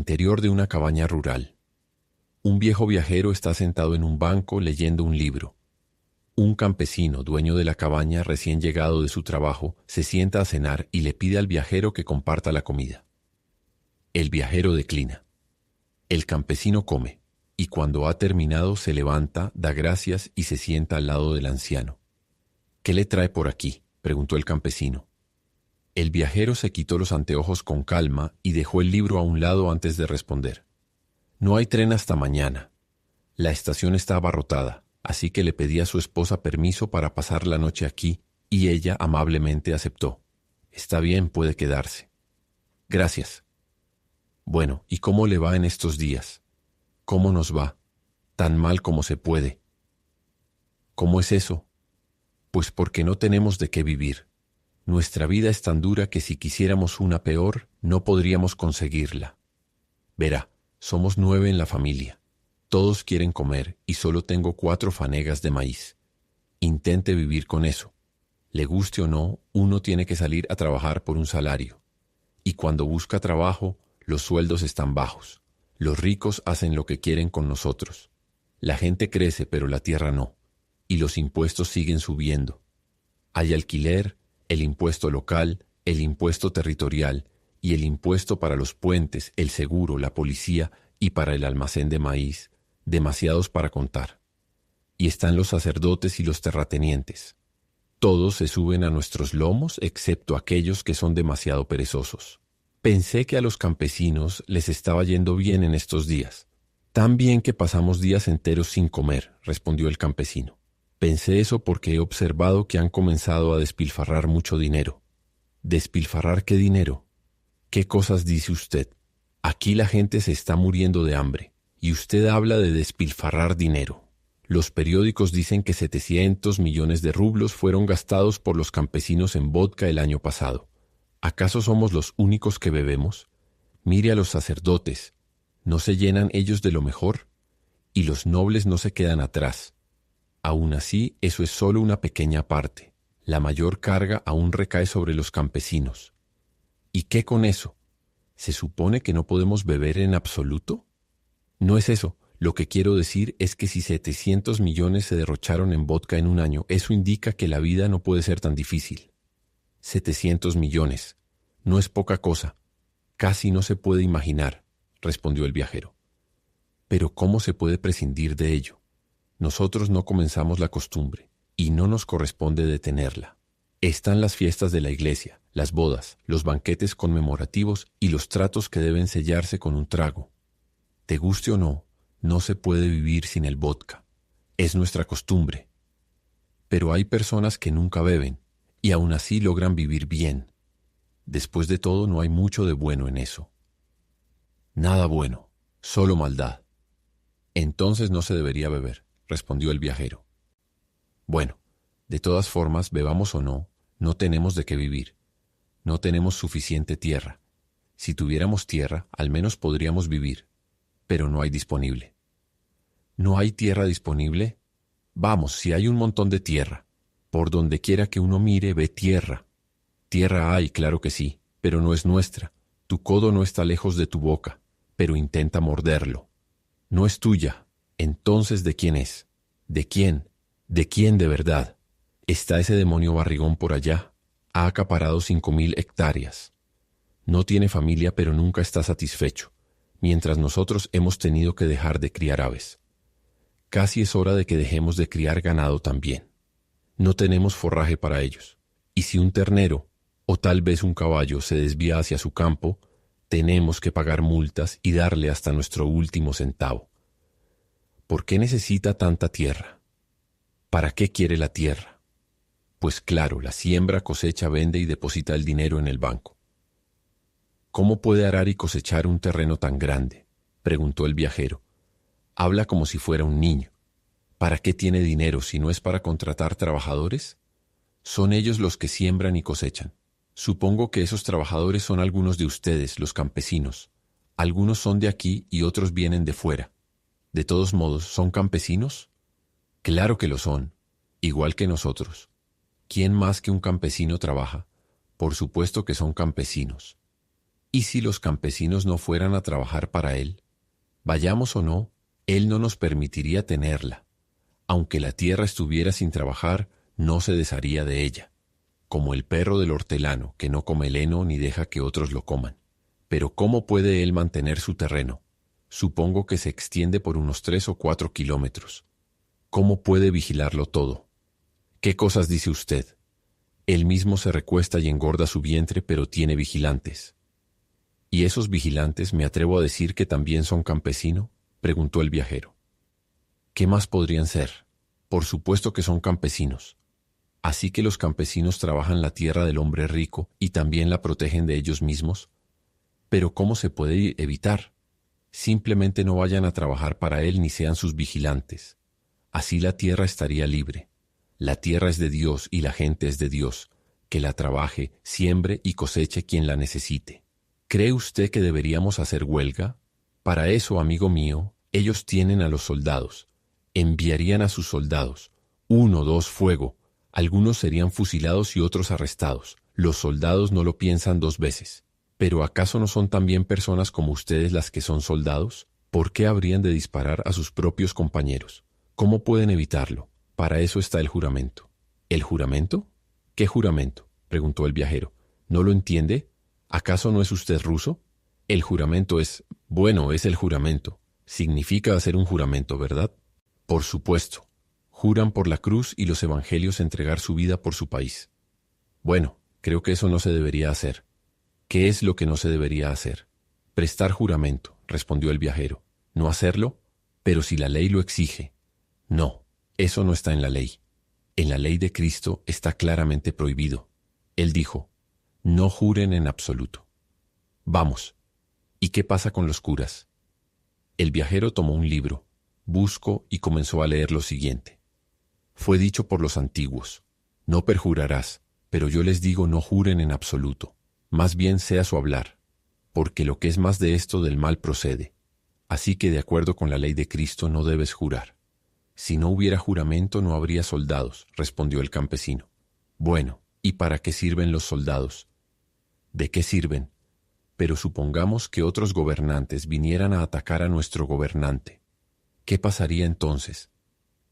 interior de una cabaña rural. Un viejo viajero está sentado en un banco leyendo un libro. Un campesino, dueño de la cabaña, recién llegado de su trabajo, se sienta a cenar y le pide al viajero que comparta la comida. El viajero declina. El campesino come, y cuando ha terminado se levanta, da gracias y se sienta al lado del anciano. «¿Qué le trae por aquí?», preguntó el campesino. El viajero se quitó los anteojos con calma y dejó el libro a un lado antes de responder. «No hay tren hasta mañana. La estación está abarrotada, así que le pedí a su esposa permiso para pasar la noche aquí y ella amablemente aceptó. Está bien, puede quedarse». «Gracias». «Bueno, ¿y cómo le va en estos días? ¿Cómo nos va? Tan mal como se puede». «¿Cómo es eso?». «Pues porque no tenemos de qué vivir. Nuestra vida es tan dura que si quisiéramos una peor, no podríamos conseguirla. Verá, somos 9 en la familia. Todos quieren comer y solo tengo 4 fanegas de maíz. Intente vivir con eso. Le guste o no, uno tiene que salir a trabajar por un salario. Y cuando busca trabajo, los sueldos están bajos. Los ricos hacen lo que quieren con nosotros. La gente crece, pero la tierra no. Y los impuestos siguen subiendo. Hay alquiler, el impuesto local, el impuesto territorial y el impuesto para los puentes, el seguro, la policía y para el almacén de maíz, demasiados para contar. Y están los sacerdotes y los terratenientes. Todos se suben a nuestros lomos excepto aquellos que son demasiado perezosos. Pensé que a los campesinos les estaba yendo bien en estos días. Tan bien que pasamos días enteros sin comer, respondió el campesino. Pensé eso porque he observado que han comenzado a despilfarrar mucho dinero. ¿Despilfarrar qué dinero? ¿Qué cosas dice usted? Aquí la gente se está muriendo de hambre, y usted habla de despilfarrar dinero. Los periódicos dicen que 700 millones de rublos fueron gastados por los campesinos en vodka el año pasado. ¿Acaso somos los únicos que bebemos? Mire a los sacerdotes. ¿No se llenan ellos de lo mejor? Y los nobles no se quedan atrás. Aún así, eso es solo una pequeña parte. La mayor carga aún recae sobre los campesinos. ¿Y qué con eso? ¿Se supone que no podemos beber en absoluto? No es eso. Lo que quiero decir es que si 700 millones se derrocharon en vodka en un año, eso indica que la vida no puede ser tan difícil. 700 millones. No es poca cosa. Casi no se puede imaginar, respondió el viajero. Pero ¿cómo se puede prescindir de ello? Nosotros no comenzamos la costumbre, y no nos corresponde detenerla. Están las fiestas de la iglesia, las bodas, los banquetes conmemorativos y los tratos que deben sellarse con un trago. Te guste o no, no se puede vivir sin el vodka. Es nuestra costumbre. Pero hay personas que nunca beben, y aún así logran vivir bien. Después de todo, no hay mucho de bueno en eso. Nada bueno, solo maldad. Entonces no se debería beber, respondió el viajero. Bueno, de todas formas, bebamos o no, no tenemos de qué vivir. No tenemos suficiente tierra. Si tuviéramos tierra, al menos podríamos vivir, pero no hay disponible. ¿No hay tierra disponible? Vamos, si hay un montón de tierra. Por donde quiera que uno mire, ve tierra. Tierra hay, claro que sí, pero no es nuestra. Tu codo no está lejos de tu boca, pero intenta morderlo. No es tuya. Entonces, ¿de quién es? ¿De quién? ¿De quién de verdad? Está ese demonio barrigón por allá. Ha acaparado 5.000 hectáreas. No tiene familia, pero nunca está satisfecho, mientras nosotros hemos tenido que dejar de criar aves. Casi es hora de que dejemos de criar ganado también. No tenemos forraje para ellos. Y si un ternero, o tal vez un caballo, se desvía hacia su campo, tenemos que pagar multas y darle hasta nuestro último centavo. ¿Por qué necesita tanta tierra? ¿Para qué quiere la tierra? Pues claro, la siembra, cosecha, vende y deposita el dinero en el banco. ¿Cómo puede arar y cosechar un terreno tan grande?, preguntó el viajero. Habla como si fuera un niño. ¿Para qué tiene dinero si no es para contratar trabajadores? Son ellos los que siembran y cosechan. Supongo que esos trabajadores son algunos de ustedes, los campesinos. Algunos son de aquí y otros vienen de fuera. De todos modos, ¿son campesinos? Claro que lo son, igual que nosotros. ¿Quién más que un campesino trabaja? Por supuesto que son campesinos. ¿Y si los campesinos no fueran a trabajar para él? Vayamos o no, él no nos permitiría tenerla. Aunque la tierra estuviera sin trabajar, no se desharía de ella, como el perro del hortelano, que no come el heno ni deja que otros lo coman. Pero ¿cómo puede él mantener su terreno? Supongo que se extiende por unos 3 o 4 kilómetros. ¿Cómo puede vigilarlo todo? ¿Qué cosas dice usted? Él mismo se recuesta y engorda su vientre, pero tiene vigilantes. ¿Y esos vigilantes me atrevo a decir que también son campesinos?, preguntó el viajero. ¿Qué más podrían ser? Por supuesto que son campesinos. Así que los campesinos trabajan la tierra del hombre rico y también la protegen de ellos mismos. Pero ¿cómo se puede evitar? Simplemente no vayan a trabajar para él ni sean sus vigilantes. Así la tierra estaría libre. La tierra es de Dios y la gente es de Dios. Que la trabaje, siembre y coseche quien la necesite. ¿Cree usted que deberíamos hacer huelga? Para eso, amigo mío, ellos tienen a los soldados. Enviarían a sus soldados. 1, 2, fuego. Algunos serían fusilados y otros arrestados. Los soldados no lo piensan 2 veces. ¿Pero acaso no son también personas como ustedes las que son soldados? ¿Por qué habrían de disparar a sus propios compañeros? ¿Cómo pueden evitarlo? Para eso está el juramento. ¿El juramento? ¿Qué juramento?, preguntó el viajero. ¿No lo entiende? ¿Acaso no es usted ruso? El juramento es el juramento. Significa hacer un juramento, ¿verdad? Por supuesto. Juran por la cruz y los evangelios entregar su vida por su país. Bueno, creo que eso no se debería hacer. ¿Qué es lo que no se debería hacer? Prestar juramento, respondió el viajero. ¿No hacerlo? Pero si la ley lo exige. No, eso no está en la ley. En la ley de Cristo está claramente prohibido. Él dijo, no juren en absoluto. Vamos. ¿Y qué pasa con los curas? El viajero tomó un libro, buscó y comenzó a leer lo siguiente. Fue dicho por los antiguos, no perjurarás, pero yo les digo no juren en absoluto. Más bien sea su hablar, porque lo que es más de esto del mal procede. Así que de acuerdo con la ley de Cristo no debes jurar. Si no hubiera juramento no habría soldados, respondió el campesino. Bueno, ¿y para qué sirven los soldados? ¿De qué sirven? Pero supongamos que otros gobernantes vinieran a atacar a nuestro gobernante. ¿Qué pasaría entonces?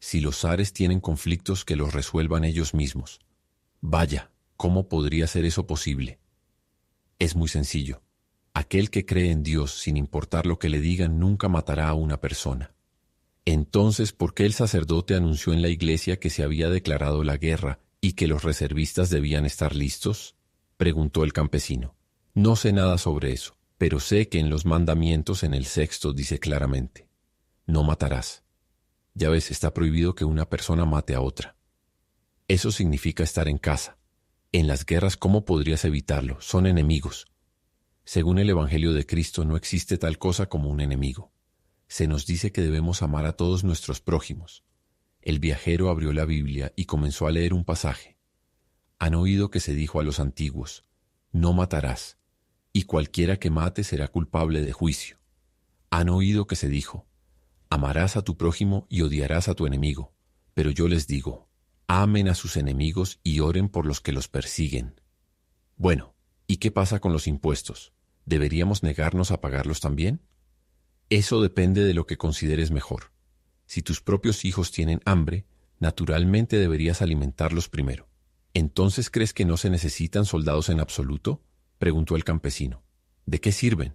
Si los zares tienen conflictos, que los resuelvan ellos mismos. Vaya, ¿cómo podría ser eso posible? Es muy sencillo. Aquel que cree en Dios, sin importar lo que le digan, nunca matará a una persona. Entonces, ¿por qué el sacerdote anunció en la iglesia que se había declarado la guerra y que los reservistas debían estar listos?, preguntó el campesino. No sé nada sobre eso, pero sé que en los mandamientos en el 6º dice claramente, no matarás. Ya ves, está prohibido que una persona mate a otra. Eso significa estar en casa. En las guerras, ¿cómo podrías evitarlo? Son enemigos. Según el Evangelio de Cristo, no existe tal cosa como un enemigo. Se nos dice que debemos amar a todos nuestros prójimos. El viajero abrió la Biblia y comenzó a leer un pasaje. Han oído que se dijo a los antiguos, no matarás, y cualquiera que mate será culpable de juicio. Han oído que se dijo, amarás a tu prójimo y odiarás a tu enemigo. Pero yo les digo, amen a sus enemigos y oren por los que los persiguen. Bueno, ¿y qué pasa con los impuestos? ¿Deberíamos negarnos a pagarlos también? Eso depende de lo que consideres mejor. Si tus propios hijos tienen hambre, naturalmente deberías alimentarlos primero. ¿Entonces crees que no se necesitan soldados en absoluto?, preguntó el campesino. ¿De qué sirven?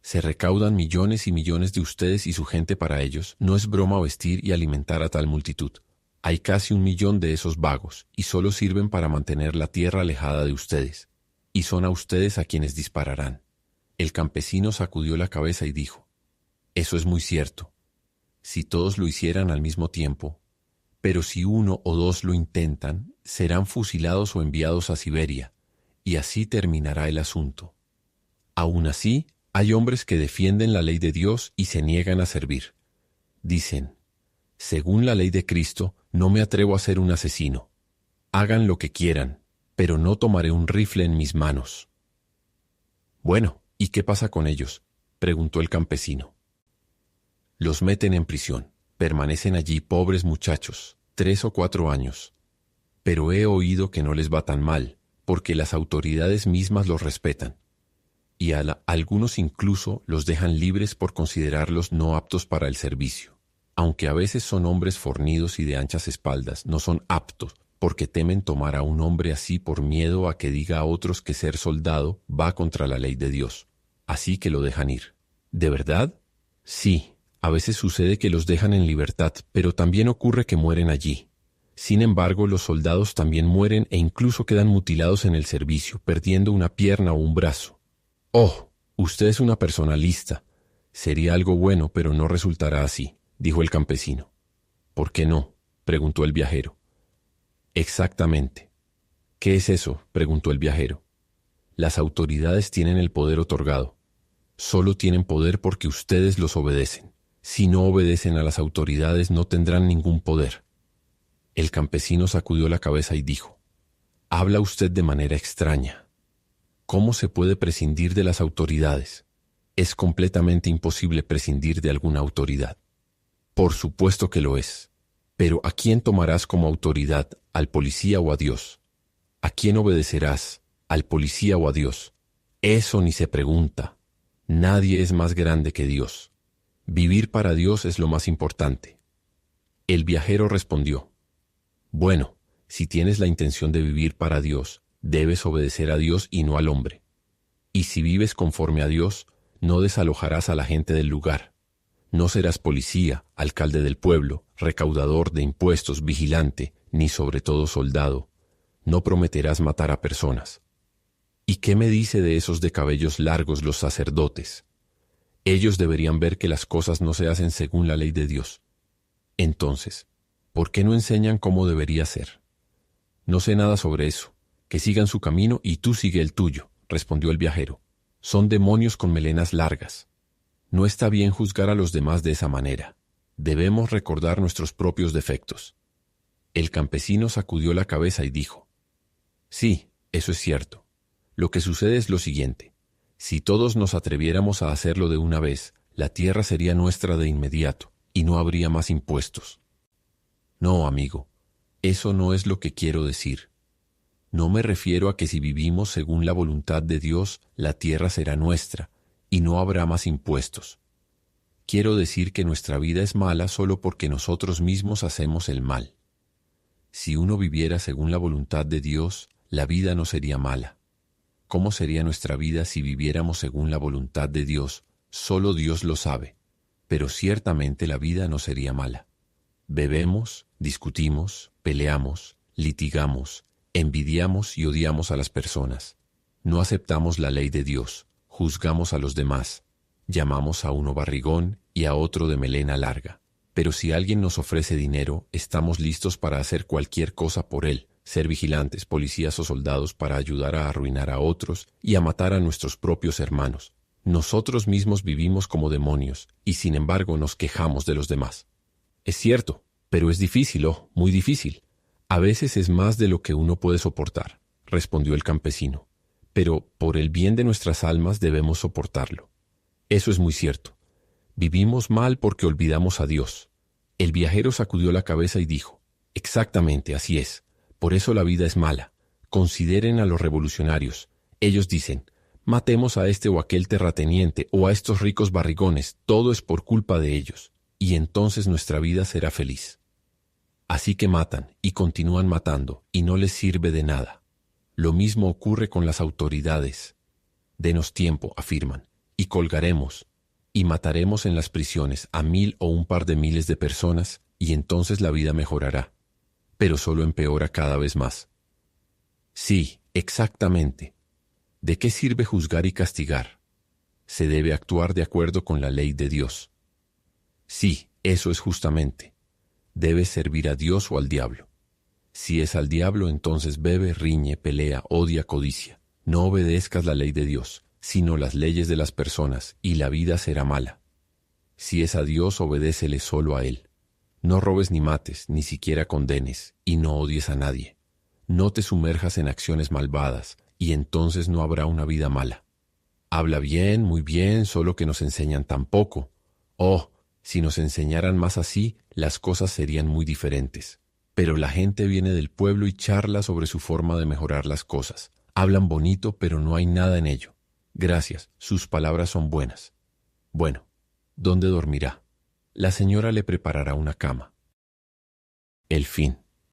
Se recaudan millones y millones de ustedes y su gente para ellos. No es broma vestir y alimentar a tal multitud. Hay casi 1 millón de esos vagos, y solo sirven para mantener la tierra alejada de ustedes. Y son a ustedes a quienes dispararán. El campesino sacudió la cabeza y dijo, eso es muy cierto. Si todos lo hicieran al mismo tiempo, pero si 1 o 2 lo intentan, serán fusilados o enviados a Siberia, y así terminará el asunto. Aún así, hay hombres que defienden la ley de Dios y se niegan a servir. Dicen, según la ley de Cristo, no me atrevo a ser un asesino. Hagan lo que quieran, pero no tomaré un rifle en mis manos. Bueno, ¿y qué pasa con ellos?, preguntó el campesino. Los meten en prisión. Permanecen allí pobres muchachos, 3 o 4 años. Pero he oído que no les va tan mal, porque las autoridades mismas los respetan. y algunos incluso los dejan libres por considerarlos no aptos para el servicio. Aunque a veces son hombres fornidos y de anchas espaldas, no son aptos porque temen tomar a un hombre así por miedo a que diga a otros que ser soldado va contra la ley de Dios. Así que lo dejan ir. ¿De verdad? Sí, a veces sucede que los dejan en libertad, pero también ocurre que mueren allí. Sin embargo, los soldados también mueren e incluso quedan mutilados en el servicio, perdiendo una pierna o un brazo. «Oh, usted es una persona lista. Sería algo bueno, pero no resultará así», dijo el campesino. «¿Por qué no?», preguntó el viajero. «Exactamente». «¿Qué es eso?», preguntó el viajero. «Las autoridades tienen el poder otorgado. Solo tienen poder porque ustedes los obedecen. Si no obedecen a las autoridades no tendrán ningún poder». El campesino sacudió la cabeza y dijo: «Habla usted de manera extraña. ¿Cómo se puede prescindir de las autoridades? Es completamente imposible prescindir de alguna autoridad». «Por supuesto que lo es. Pero ¿a quién tomarás como autoridad? ¿Al policía o a Dios? ¿A quién obedecerás? ¿Al policía o a Dios? Eso ni se pregunta. Nadie es más grande que Dios. Vivir para Dios es lo más importante». El viajero respondió: «Bueno, si tienes la intención de vivir para Dios, debes obedecer a Dios y no al hombre. Y si vives conforme a Dios, no desalojarás a la gente del lugar. No serás policía, alcalde del pueblo, recaudador de impuestos, vigilante, ni sobre todo soldado. No prometerás matar a personas». «¿Y qué me dice de esos de cabellos largos los sacerdotes? Ellos deberían ver que las cosas no se hacen según la ley de Dios. Entonces, ¿por qué no enseñan cómo debería ser?» «No sé nada sobre eso. Que sigan su camino y tú sigue el tuyo», respondió el viajero. «Son demonios con melenas largas. No está bien juzgar a los demás de esa manera. Debemos recordar nuestros propios defectos». El campesino sacudió la cabeza y dijo: «Sí, eso es cierto. Lo que sucede es lo siguiente. Si todos nos atreviéramos a hacerlo de una vez, la tierra sería nuestra de inmediato y no habría más impuestos». «No, amigo, eso no es lo que quiero decir. No me refiero a que si vivimos según la voluntad de Dios, la tierra será nuestra y no habrá más impuestos. Quiero decir que nuestra vida es mala solo porque nosotros mismos hacemos el mal. Si uno viviera según la voluntad de Dios, la vida no sería mala. ¿Cómo sería nuestra vida si viviéramos según la voluntad de Dios? Solo Dios lo sabe, pero ciertamente la vida no sería mala. Bebemos, discutimos, peleamos, litigamos, envidiamos y odiamos a las personas. No aceptamos la ley de Dios, juzgamos a los demás, llamamos a uno barrigón y a otro de melena larga. Pero si alguien nos ofrece dinero, estamos listos para hacer cualquier cosa por él, ser vigilantes, policías o soldados para ayudar a arruinar a otros y a matar a nuestros propios hermanos. Nosotros mismos vivimos como demonios y sin embargo nos quejamos de los demás». «Es cierto, pero es difícil, muy difícil. A veces es más de lo que uno puede soportar», respondió el campesino. «Pero por el bien de nuestras almas debemos soportarlo». «Eso es muy cierto. Vivimos mal porque olvidamos a Dios». El viajero sacudió la cabeza y dijo: «Exactamente, así es. Por eso la vida es mala. Consideren a los revolucionarios. Ellos dicen: matemos a este o aquel terrateniente o a estos ricos barrigones, todo es por culpa de ellos, y entonces nuestra vida será feliz. Así que matan y continúan matando y no les sirve de nada. Lo mismo ocurre con las autoridades. Denos tiempo, afirman, y colgaremos, y mataremos en las prisiones a 1000 o un par de miles de personas, y entonces la vida mejorará, pero solo empeora cada vez más». «Sí, exactamente. ¿De qué sirve juzgar y castigar? Se debe actuar de acuerdo con la ley de Dios». «Sí, eso es justamente. Debes servir a Dios o al diablo. Si es al diablo, entonces bebe, riñe, pelea, odia, codicia. No obedezcas la ley de Dios, sino las leyes de las personas, y la vida será mala. Si es a Dios, obedécele solo a Él. No robes ni mates, ni siquiera condenes, y no odies a nadie. No te sumerjas en acciones malvadas, y entonces no habrá una vida mala. Habla bien, muy bien, solo que nos enseñan tan poco. Oh, si nos enseñaran más así, las cosas serían muy diferentes. Pero la gente viene del pueblo y charla sobre su forma de mejorar las cosas. Hablan bonito, pero no hay nada en ello. Gracias, sus palabras son buenas. Bueno, ¿dónde dormirá? La señora le preparará una cama. El fin.